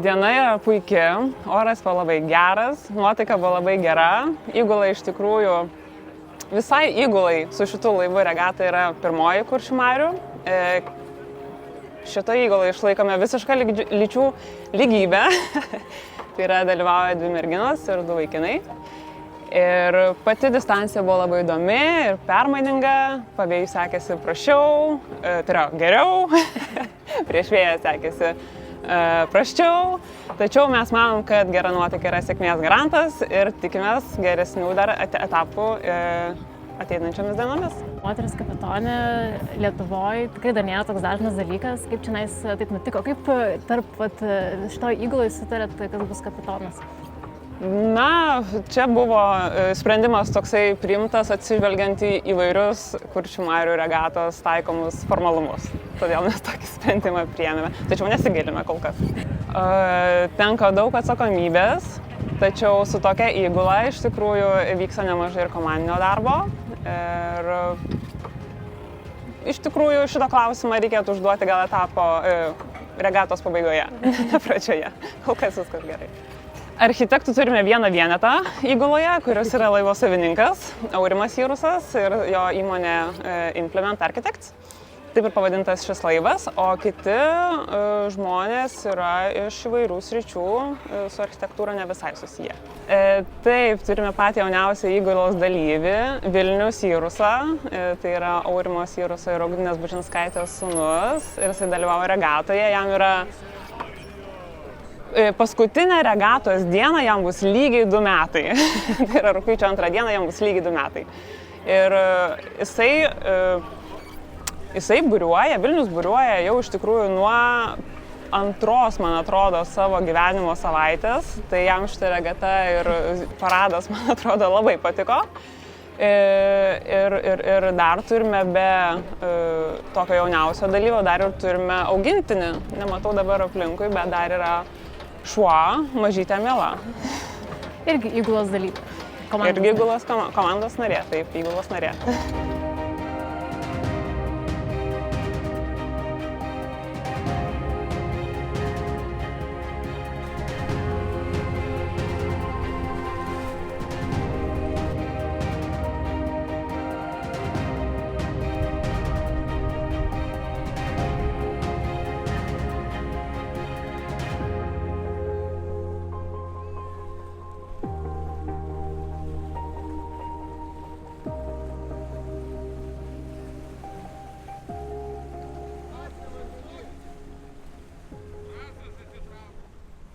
Diena yra puikia, oras buvo labai geras, nuotaika buvo labai gera. Įgula iš tikrųjų, visai įgulai su šitu laivu regata yra pirmoji Kuršių marių. Šitą įgulą išlaikome visišką lyčių lygybę. Tai yra dalyvauja 2 merginos ir 2 vaikinai. Ir pati distancija buvo labai įdomi ir permaininga, pavėjui sekėsi prašiau, tai yra geriau, prieš vėją sekėsi prasčiau, tačiau mes manom, kad gera nuotaika yra sėkmės garantas ir tikimės geresnių dar etapų ateinančiomis dienomis. Moteris kapitonė Lietuvoje tikrai dar nėra toks dažnas dalykas. Kaip čia taip nutiko? Kaip tarp šito įgulai sutarėt, kas bus kapitonas? Na, čia buvo sprendimas toksai priimtas atsižvelgiant į įvairius Kuršių marių regatos taikomus formalumus. Todėl mes tokį sprendimą priėmėme, tačiau nesigilime kol kas. Tenka daug atsakomybės, tačiau su tokia įgula iš tikrųjų vyksta nemažai ir komandinio darbo. Ir iš tikrųjų šitą klausimą reikėtų užduoti gal etapo regatos pabaigoje, ne pradžioje. Kol kas viskas gerai. Architektų turime vieną vienetą įguloje, kuris yra laivo savininkas, Aurimas Jirusas ir jo įmonė Implement Architects. Taip ir pavadintas šis laivas, o kiti žmonės yra iš įvairių sričių, su architektūra ne visai susiję. Taip, turime patį jauniausią įgulos dalyvį, Vilnius Jirusą, tai yra Aurimos Jiruso ir Ugnės Bučinskaitės sūnus, ir jisai dalyvauja regatoje, jam yra paskutinę regatos dieną jam bus lygiai 2 metai. Tai yra rugpjūčio 2 dieną jam bus lygiai 2 metai. Ir jisai buriuoja, Vilnius buriuoja jau iš tikrųjų nuo 2, man atrodo, savo gyvenimo savaitės. Tai jam šitą regata ir paradas, man atrodo, labai patiko. Ir dar turime be tokio jauniausio dalyvio, dar ir turime augintinį. Nematau dabar aplinkui, bet dar yra šuo, mažytė miela. Irgi įgulos dalyvė. Irgi įgulos komandos narė, taip, įgulos narė.